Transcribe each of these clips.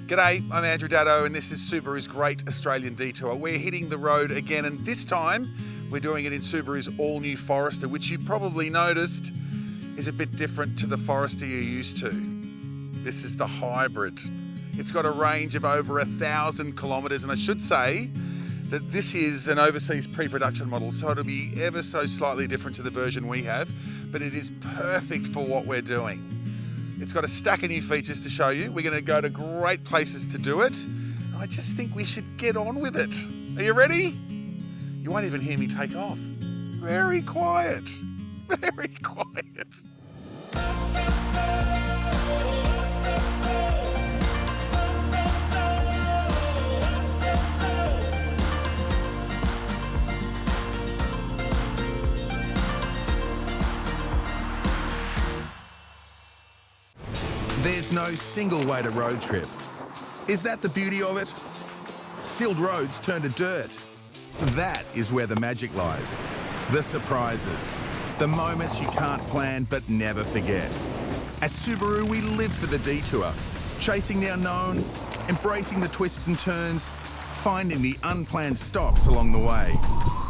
G'day, I'm Andrew Daddo and this is Subaru's Great Australian Detour. We're hitting the road again and this time we're doing it in Subaru's all-new Forester, which you probably noticed is a bit different to the Forester you're used to. This is the hybrid. It's got a range of over 1,000 kilometres, and I should say that this is an overseas pre-production model, so it'll be ever so slightly different to the version we have, but it is perfect for what we're doing. It's got a stack of new features to show you. We're going to go to great places to do it. I just think we should get on with it. Are you ready? You won't even hear me take off. Very quiet. Very quiet. There's no single way to road trip. Is that the beauty of it? Sealed roads turn to dirt. That is where the magic lies. The surprises. The moments you can't plan but never forget. At Subaru, we live for the detour. Chasing the unknown, embracing the twists and turns, finding the unplanned stops along the way.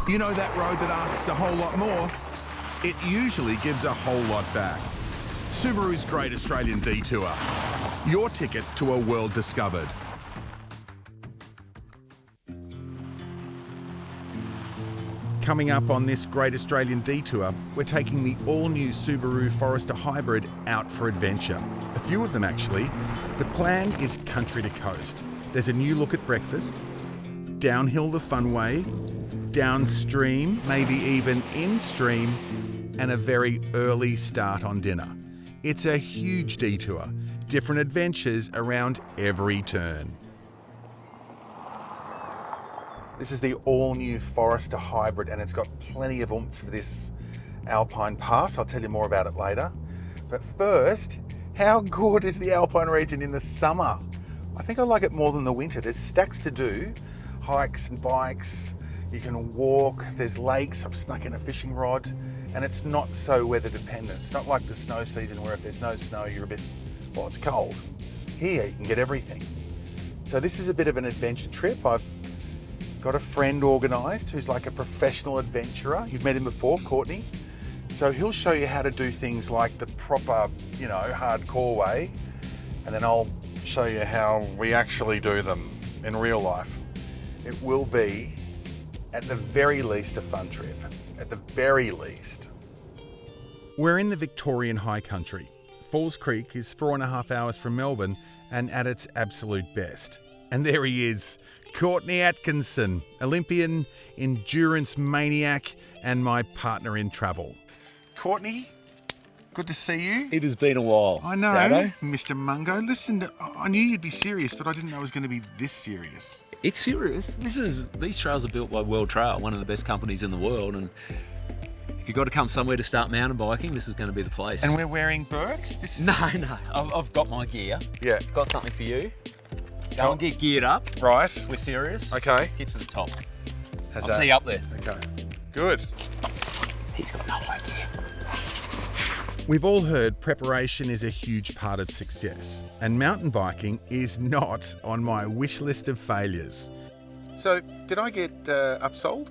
You know that road that asks a whole lot more? It usually gives a whole lot back. Subaru's Great Australian Detour. Your ticket to a world discovered. Coming up on this Great Australian Detour, we're taking the all-new Subaru Forester Hybrid out for adventure. A few of them actually. The plan is country to coast. There's a new look at breakfast, downhill the fun way, downstream, maybe even in-stream, and a very early start on dinner. It's a huge detour, different adventures around every turn. This is the all-new Forester Hybrid and it's got plenty of oomph for this Alpine pass. I'll tell you more about it later. But first, how good is the Alpine region in the summer? I think I like it more than the winter. There's stacks to do, hikes and bikes. You can walk, there's lakes, I've snuck in a fishing rod. And it's not so weather dependent. It's not like the snow season where if there's no snow, you're a bit, well, it's cold. Here, you can get everything. So this is a bit of an adventure trip. I've got a friend organised who's like a professional adventurer. You've met him before, Courtney. So he'll show you how to do things like the proper, hardcore way. And then I'll show you how we actually do them in real life. It will be, at the very least, a fun trip. At the very least. We're in the Victorian high country. Falls Creek is 4.5 hours from Melbourne and at its absolute best. And there he is, Courtney Atkinson, Olympian, endurance maniac, and my partner in travel. Courtney, good to see you. It has been a while. I know, Daddo. Mr. Mungo. Listen, I knew you'd be serious, but I didn't know it was going to be this serious. It's serious. These trails are built by World Trail, one of the best companies in the world, and if you've got to come somewhere to start mountain biking, this is going to be the place. And we're wearing Birks? This is... No. I've got my gear. Yeah. Got something for you. Go and get geared up. Right. We're serious. Okay. Get to the top. How's I'll that? see you up there. Okay. Good. He's got no idea. We've all heard preparation is a huge part of success, and mountain biking is not on my wish list of failures. So, did I get upsold?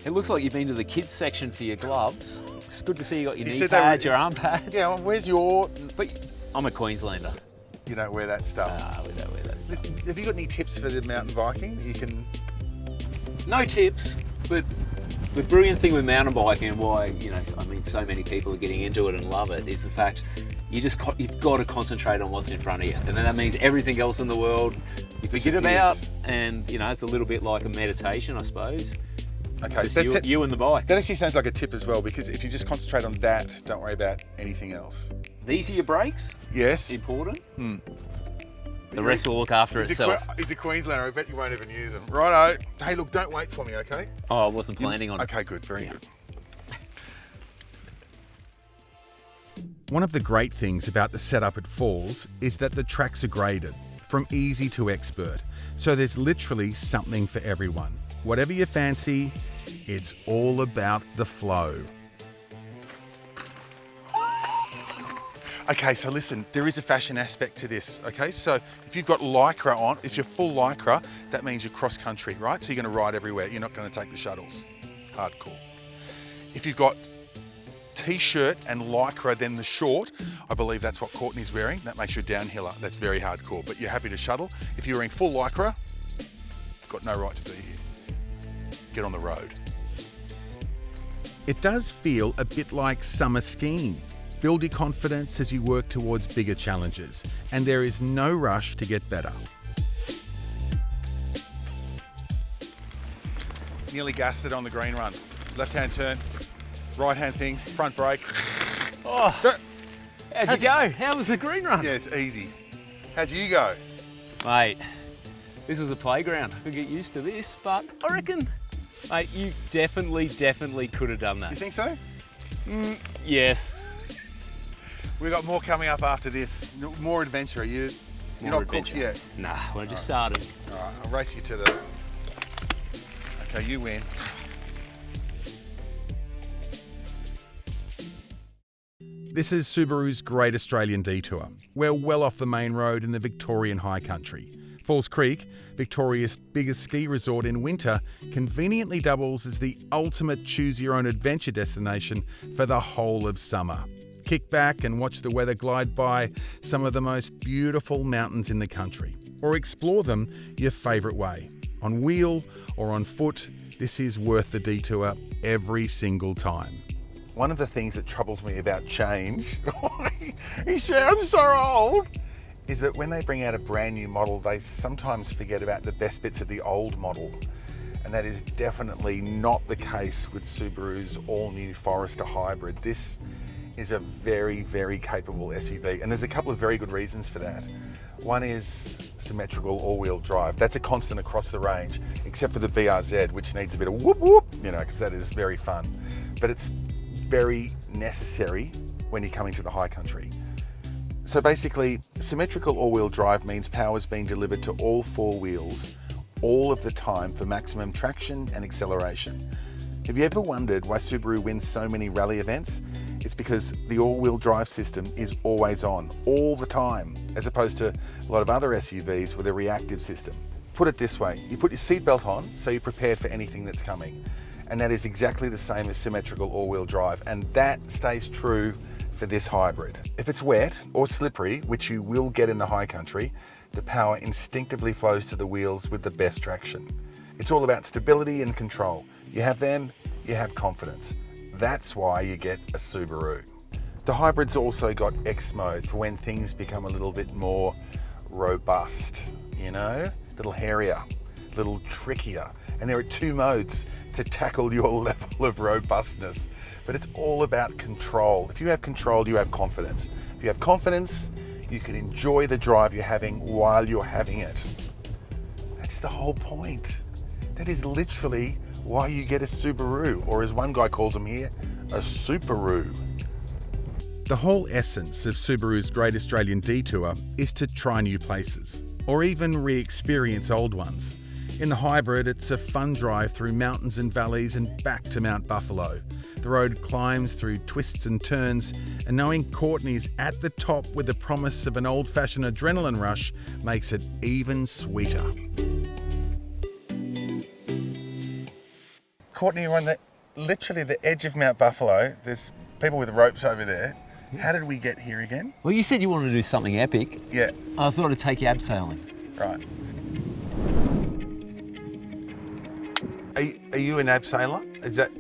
It looks like you've been to the kids section for your gloves. It's good to see you got your You knee said they were- pads, your arm pads. Yeah, well, where's your... But I'm a Queenslander. You don't wear that stuff. We don't wear that stuff. Listen, have you got any tips for the mountain biking that you can... No tips, but the brilliant thing with mountain biking and why, so many people are getting into it and love it is the fact you've got to concentrate on what's in front of you. And then that means everything else in the world you forget about. And, it's a little bit like a meditation, I suppose. Okay, It's just you and the bike. That actually sounds like a tip as well, because if you just concentrate on that, don't worry about anything else. These are your brakes. Yes. Important. The rest will look after itself. He's a Queenslander, I bet you won't even use them. Righto. Hey, look, don't wait for me, okay? Oh, I wasn't planning on it. Okay, good, very good. One of the great things about the setup at Falls is that the tracks are graded, from easy to expert. So there's literally something for everyone. Whatever you fancy, it's all about the flow. Okay, so listen, there is a fashion aspect to this, okay? So if you've got Lycra on, if you're full Lycra, that means you're cross country, right? So you're gonna ride everywhere. You're not gonna take the shuttles. Hardcore. If you've got T-shirt and Lycra, then the short, I believe that's what Courtney's wearing. That makes you a downhiller. That's very hardcore, but you're happy to shuttle. If you're wearing full Lycra, you've got no right to be here. Get on the road. It does feel a bit like summer skiing. Build your confidence as you work towards bigger challenges, and there is no rush to get better. Nearly gassed it on the green run. Left-hand turn, right-hand thing, front brake. Oh, how'd you go? How was the green run? Yeah, it's easy. How'd you go? Mate, this is a playground. I could get used to this, but I reckon, mate, you definitely could have done You that. think so? Yes. We've got more coming up after this. More adventure. You're More not cooked adventure. yet. Nah, I just started. All right, I'll race you to the... Okay, you win. This is Subaru's Great Australian Detour. We're well off the main road in the Victorian high country. Falls Creek, Victoria's biggest ski resort in winter, conveniently doubles as the ultimate choose-your-own-adventure destination for the whole of summer. Kick back and watch the weather glide by some of the most beautiful mountains in the country, or explore them your favourite way. On wheel or on foot, this is worth the detour every single time. One of the things that troubles me about change, he sounds so old, is that when they bring out a brand new model, they sometimes forget about the best bits of the old model. And that is definitely not the case with Subaru's all-new Forester Hybrid. This is a very capable SUV, and there's a couple of very good reasons for that. One is symmetrical all-wheel drive. That's a constant across the range, except for the BRZ, which needs a bit of whoop whoop, you know, because that is very fun. But it's very necessary when you're coming to the high country. So basically, symmetrical all-wheel drive means power's being delivered to all four wheels all of the time for maximum traction and acceleration. Have you ever wondered why Subaru wins so many rally events? It's because the all-wheel drive system is always on, all the time, as opposed to a lot of other SUVs with a reactive system. Put it this way, you put your seatbelt on so you're prepared for anything that's coming. And that is exactly the same as symmetrical all-wheel drive, and that stays true for this hybrid. If it's wet or slippery, which you will get in the high country, the power instinctively flows to the wheels with the best traction. It's all about stability and control. You have them, you have confidence. That's why you get a Subaru. The hybrid's also got X mode for when things become a little bit more robust, you know? A little hairier, a little trickier. And there are two modes to tackle your level of robustness. But it's all about control. If you have control, you have confidence. If you have confidence, you can enjoy the drive you're having while you're having it. That's the whole point. That is literally why you get a Subaru, or as one guy calls them here, a Subaru. The whole essence of Subaru's Great Australian Detour is to try new places, or even re-experience old ones. In the hybrid, it's a fun drive through mountains and valleys and back to Mount Buffalo. The road climbs through twists and turns, and knowing Courtney's at the top with the promise of an old-fashioned adrenaline rush makes it even sweeter. Courtney, you're on literally the edge of Mount Buffalo. There's people with ropes over there. How did we get here again? Well, you said you wanted to do something epic. Yeah, I thought I'd take you abseiling. right. Are you an abseiler? Is that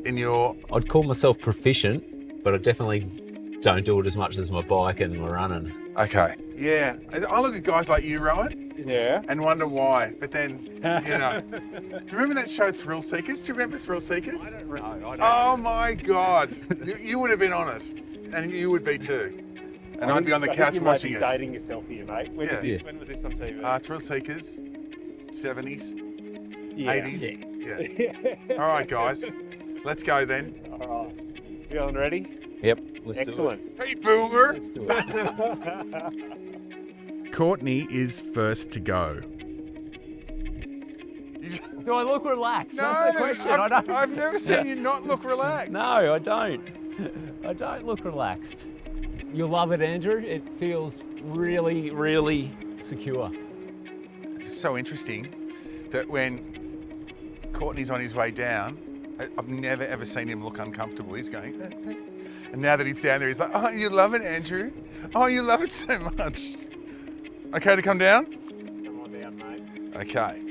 in your... I'd call myself proficient, but I definitely don't do it as much as my bike and my running. Okay. Yeah, I look at guys like you, Rowan, Yeah. and wonder why. But then, you know, do you remember that show Thrill Seekers? Do you remember Thrill Seekers? I don't Oh my God, you would have been on it, and you would be too. And I'd be on the couch watching you it. might be dating yourself here, mate. When, Yeah. when was this on TV? Thrill Seekers, 70s, yeah. 80s. Yeah. All right, guys, let's go then. All right. You all ready? Yep, let's Excellent. Hey, Boomer. do it. Let's do it. Courtney is first to go. Do I look relaxed? No, That's the question. I don't. I've never seen you not look relaxed. No, I don't. I don't look relaxed. You'll love it, Andrew. It feels really, really secure. It's so interesting that when Courtney's on his way down, I've never ever seen him look uncomfortable. He's going, and now that he's down there, he's like, oh, you love it, Andrew. Oh, you love it so much. Okay to come down? Come on down, mate. Okay.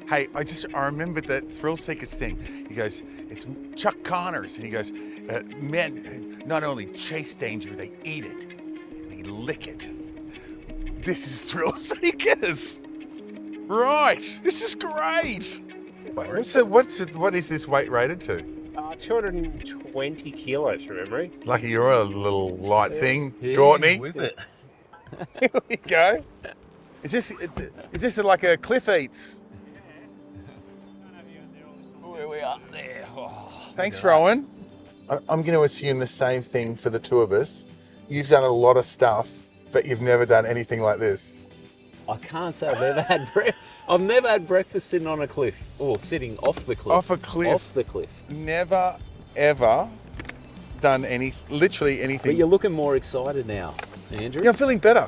Hey, I remembered that Thrill Seekers thing. He goes, it's Chuck Connors. And he goes, men not only chase danger, they eat it. They lick it. This is Thrill Seekers. Right, this is great. Wait, what is this weight rated to? 220 kilos from memory. Lucky you're a little light thing, Yeah, Courtney. Whip it. Here we go. Is this like a Cliff Eats? Where we are there. Oh, Thanks, Rowan. I'm going to assume the same thing for the two of us. You've done a lot of stuff, but you've never done anything like this. I can't say I've ever had breakfast. I've never had breakfast sitting on a cliff or sitting off the cliff. Off a cliff. Off the cliff. Never, ever done literally anything. But you're looking more excited now, Andrew. Yeah, I'm feeling better.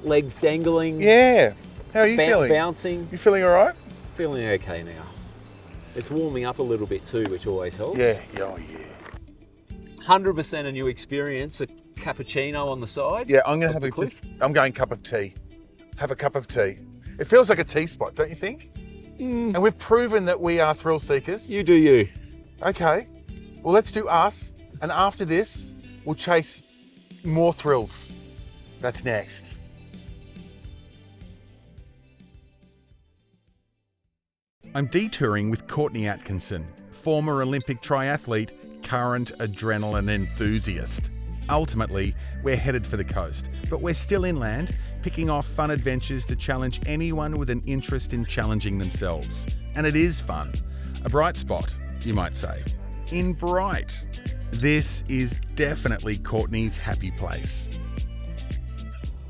Legs dangling. Yeah. How are you feeling? Bouncing. You feeling all right? Feeling okay now. It's warming up a little bit too, which always helps. Yeah. Oh, yeah. 100% a new experience. A cappuccino on the side. Yeah, I'm going to of have the a cliff. I'm going cup of tea. Have a cup of tea. It feels like a tea spot, don't you think? And we've proven that we are thrill seekers. You do you. Okay. Well, let's do us. And after this, we'll chase more thrills. That's next. I'm detouring with Courtney Atkinson, former Olympic triathlete, current adrenaline enthusiast. Ultimately, we're headed for the coast, but we're still inland, picking off fun adventures to challenge anyone with an interest in challenging themselves. And it is fun. A bright spot, you might say. In bright. This is definitely Courtney's happy place.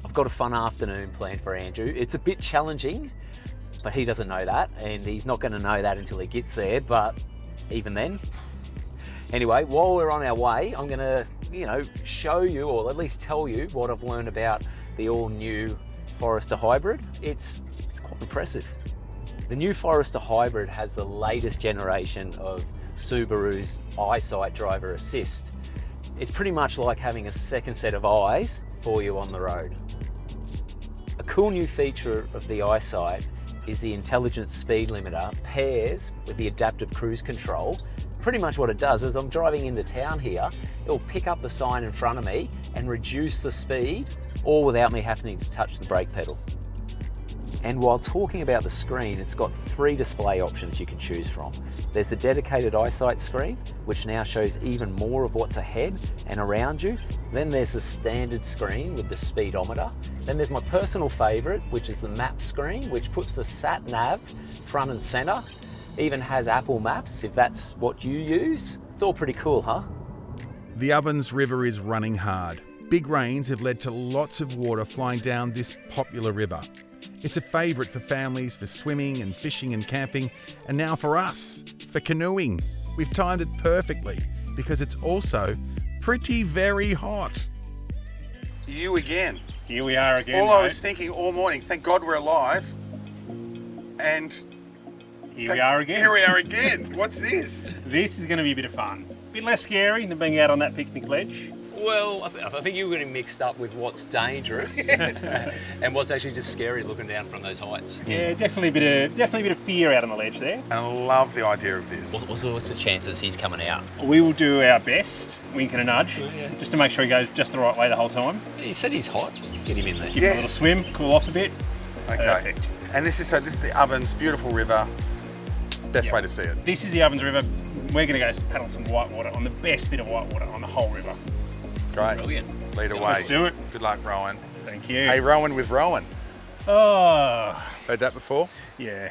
I've got a fun afternoon planned for Andrew. It's a bit challenging, but he doesn't know that, and he's not going to know that until he gets there, but even then. Anyway, while we're on our way, I'm going to, show you, or at least tell you, what I've learned about the all-new Forester Hybrid. It's quite impressive. The new Forester Hybrid has the latest generation of Subaru's EyeSight driver assist. It's pretty much like having a second set of eyes for you on the road. A cool new feature of the EyeSight is the intelligent speed limiter pairs with the adaptive cruise control. Pretty much what it does is I'm driving into town here, it'll pick up the sign in front of me and reduce the speed, all without me having to touch the brake pedal. And while talking about the screen, it's got 3 display options you can choose from. There's the dedicated EyeSight screen, which now shows even more of what's ahead and around you. Then there's the standard screen with the speedometer. Then there's my personal favorite, which is the map screen, which puts the sat nav front and center. Even has Apple Maps, if that's what you use. It's all pretty cool, huh? The Ovens River is running hard. Big rains have led to lots of water flying down this popular river. It's a favourite for families for swimming and fishing and camping, and now for us, for canoeing. We've timed it perfectly because it's also pretty very hot. You again. Here we are again, All I mate. was thinking all morning, thank God we're alive. And Here we are again. Here we are again. What's this? This is going to be a bit of fun. A bit less scary than being out on that picnic ledge. Well, I think you're getting mixed up with what's dangerous and what's actually just scary looking down from those heights. Yeah, definitely a bit of fear out on the ledge there. And I love the idea of this. What's the chances he's coming out? We will do our best, wink and a nudge, just to make sure he goes just the right way the whole time. He said he's hot. Get him in there. Give him a little swim, cool off a bit. Okay. Perfect. And this is the Ovens, beautiful river. Best way to see it. This is the Ovens River. We're going to go paddle some whitewater on the best bit of whitewater on the whole river. Great. Brilliant. Lead away. Let's do it. Good luck, Rowan. Thank you. Hey, Rowan with Rowan. Oh, Heard that before? yeah.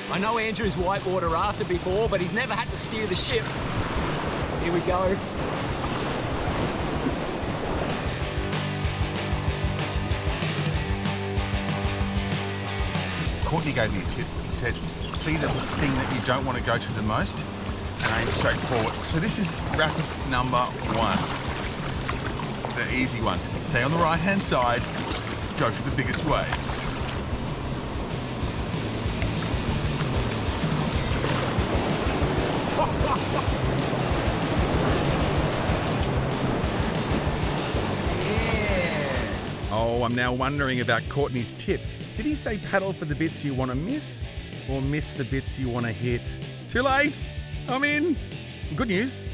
I know Andrew's whitewater rafted before, but he's never had to steer the ship. Here we go. Courtney gave me a tip. He said, see the thing that you don't want to go to the most and aim straight forward. So this is rapid number 1. The easy one. Stay on the right-hand side, go for the biggest waves. Oh, I'm now wondering about Courtney's tip. Did he say paddle for the bits you want to miss, or miss the bits you want to hit? Too late! I'm in! Good news,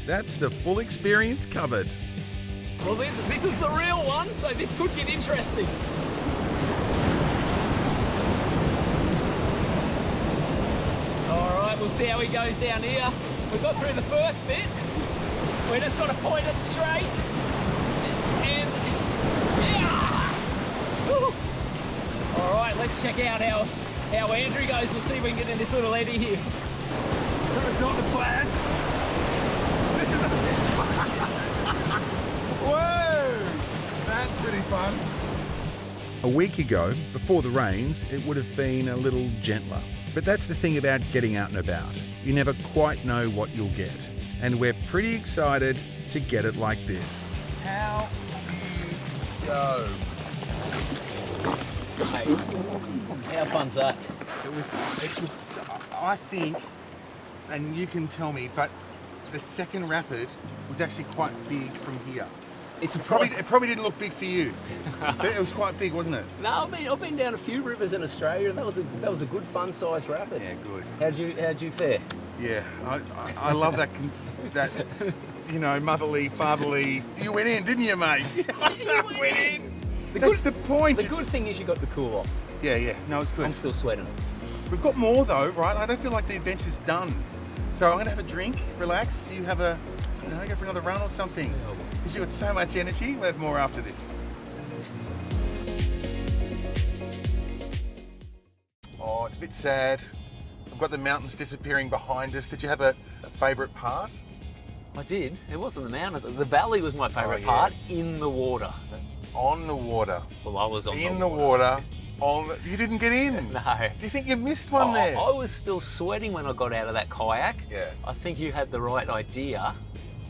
that's the full experience covered. Well, this is the real one, so this could get interesting. All right, we'll see how he goes down here. We got through the first bit. We just got to point it straight. And yeah! Woo! All right, let's check out how Andrew goes. We'll see if we can get in this little eddy here. That's not the plan. This is a Whoa! That's pretty fun. A week ago, before the rains, it would have been a little gentler. But that's the thing about getting out and about. You never quite know what you'll get. And we're pretty excited to get it like this. How do you go? Hey, how fun's that? It was, I think, and you can tell me, but the second rapid was actually quite big from here. It's It probably didn't look big for you, but it was quite big, wasn't it? No, I've been down a few rivers in Australia, and that was a good fun sized rapid. Yeah, good. How'd you fare? Yeah, I love that, that, you know, motherly, fatherly. You went in, didn't you, mate? I went in. That's the point. The good thing is you got the cool off. Yeah, no, it's good. I'm still sweating. We've got more though, right? I don't feel like the adventure's done. So I'm gonna have a drink, relax. You have a, go for another run or something. Because you've got so much energy. We'll have more after this. Oh, it's a bit sad. We've got the mountains disappearing behind us. Did you have a favourite part? I did. It wasn't the mountains. The valley was my favourite yeah. part. In the water. On the water. Well, I was on In the water. You didn't get in. No. Do you think you missed one there? I was still sweating when I got out of that kayak. Yeah. I think you had the right idea.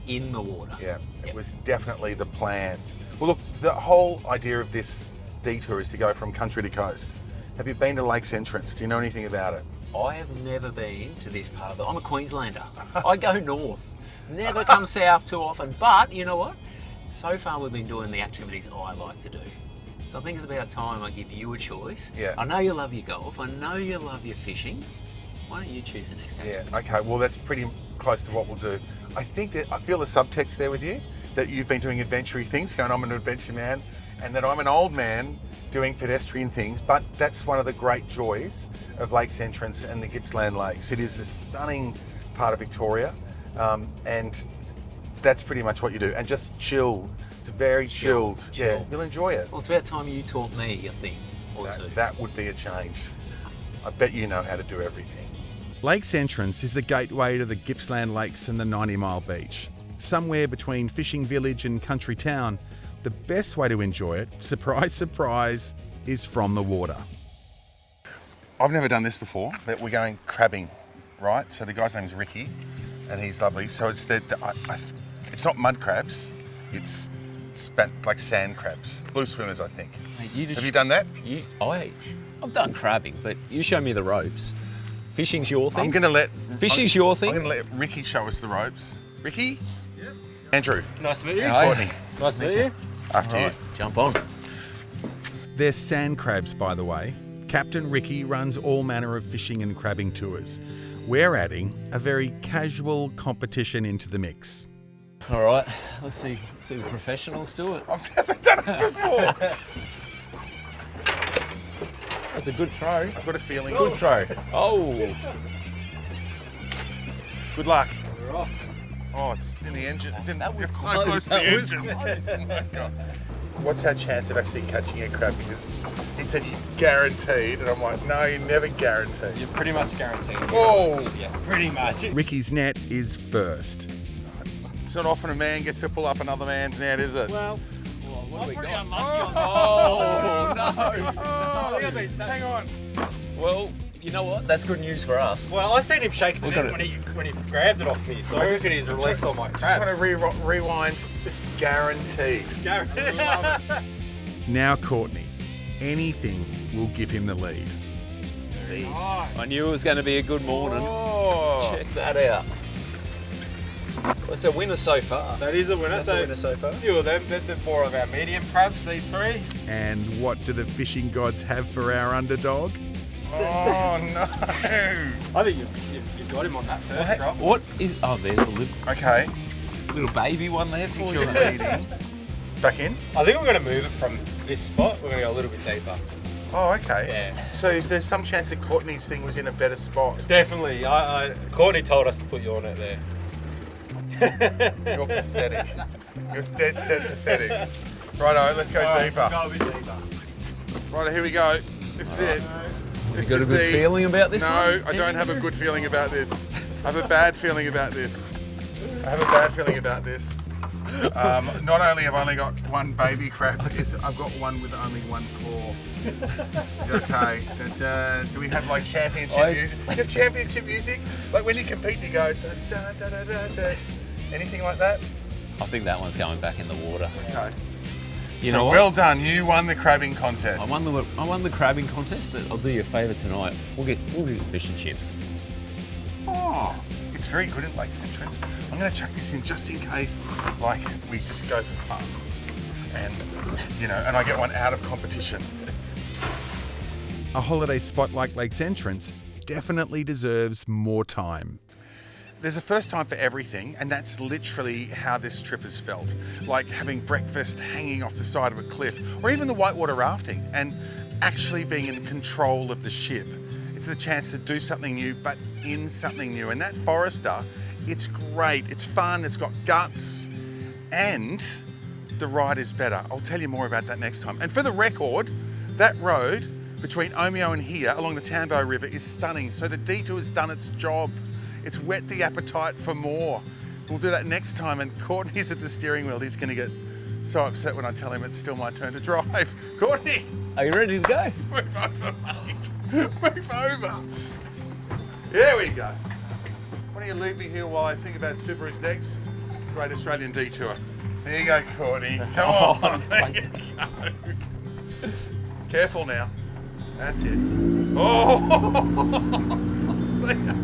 In the water. Yeah, it Yep. was definitely the plan. Well, look, the whole idea of this detour is to go from country to coast. Have you been to Lakes Entrance? Do you know anything about it? I have never been to this part of it. I'm a Queenslander. I go north. Never come south too often. But you know what? So far we've been doing the activities I like to do. So I think it's about time I give you a choice. Yeah. I know you love your golf. I know you love your fishing. Why don't you choose the next activity? Yeah, okay, well that's pretty close to what we'll do. I think that I feel a subtext there with you, that you've been doing adventure-y things, going I'm an adventure man, and that I'm an old man doing pedestrian things, but that's one of the great joys of Lakes Entrance and the Gippsland Lakes. It is a stunning part of Victoria, and that's pretty much what you do, and just chill. It's very chilled. Chill. Yeah, you'll enjoy it. Well, it's about time you taught me a thing or two. That would be a change. I bet you know how to do everything. Lakes Entrance is the gateway to the Gippsland Lakes and the 90 Mile Beach. Somewhere between fishing village and country town, the best way to enjoy it, surprise, surprise, is from the water. I've never done this before, but we're going crabbing, right? So the guy's name is Ricky, and he's lovely. So it's it's not mud crabs, it's like sand crabs, blue swimmers, I think. Mate, Have you done that? I've done crabbing, but you show me the ropes. Fishing's your thing. I'm going to let Fishing's your thing. I'm going to let Ricky show us the ropes. Ricky? Yep. Andrew? Nice to meet you. Courtney? Nice to meet you. After you. Jump on. They're sand crabs, by the way. Captain Ricky runs all manner of fishing and crabbing tours. We're adding a very casual competition into the mix. All right, let's see the professionals do it. I've never done it before. That's a good throw. I've got a feeling. Good throw. Oh. Good luck. We're off. Oh, it's in the engine. That was it's so close. close to the That was engine. close. Oh my God. What's our chance of actually catching a crab? Because he said you guaranteed, and I'm like, no, you never guaranteed. You're pretty much guaranteed. Whoa! Yeah, pretty much. Ricky's net is first. It's not often a man gets to pull up another man's net, is it? Well, What have we pretty got? unlucky on Oh, no. Oh, hang on. Well, you know what? That's good news for us. Well, I seen him shake the We've got net when he grabbed it off me, so I reckon he's released all my Just want crabs. to rewind. Guaranteed. Love it. Now Courtney, anything will give him the lead. I knew it was going to be a good morning. Oh. Check that out. That's a winner so far. That is a winner. That's a winner so far. A few of them, they're more of our medium crabs, these three. And what do the fishing gods have for our underdog? Oh no. I think you've got him on that first drop. What is? Oh, there's a Okay. little baby one there I for think you. you're leading. Back in? I think we're going to move it from this spot. We're going to go a little bit deeper. Oh, okay. Yeah. So is there some chance that Courtney's thing was in a better spot? Definitely. Courtney told us to put you on it there. You're pathetic. You're dead set pathetic. Righto, let's go deeper. Go a bit deeper. Righto, here we go. This is it. This You got a is good feeling about this No, one? I don't have a good feeling about this. I have a bad feeling about this. Not only have I only got one baby crab, I've got one with only one claw. Okay. Do we have like championship music? Do you have championship music? Like when you compete, you go da, da, da, da, da, da. Anything like that? I think that one's going back in the water. Okay. You So know what? well done. You won the crabbing contest. I won the crabbing contest, but I'll do you a favour tonight. We'll get fish and chips. Oh, it's very good at Lakes Entrance. I'm going to chuck this in just in case, like, we just go for fun. And, and I get one out of competition. A holiday spot like Lakes Entrance definitely deserves more time. There's a first time for everything, and that's literally how this trip has felt. Like having breakfast hanging off the side of a cliff, or even the Whitewater rafting, and actually being in control of the ship. It's the chance to do something new, but in something new. And that Forester, it's great, it's fun, it's got guts, and the ride is better. I'll tell you more about that next time. And for the record, that road between Omeo and here along the Tambo River is stunning. So the Detour has done its job. It's whet the appetite for more. We'll do that next time, and Courtney's at the steering wheel. He's gonna get so upset when I tell him it's still my turn to drive. Courtney! Are you ready to go? Move over, mate. Move over. There we go. Why don't you leave me here while I think about Subaru's next Great Australian Detour. There you go, Courtney. Come on. There you go. Careful now. That's it. Oh! See ya.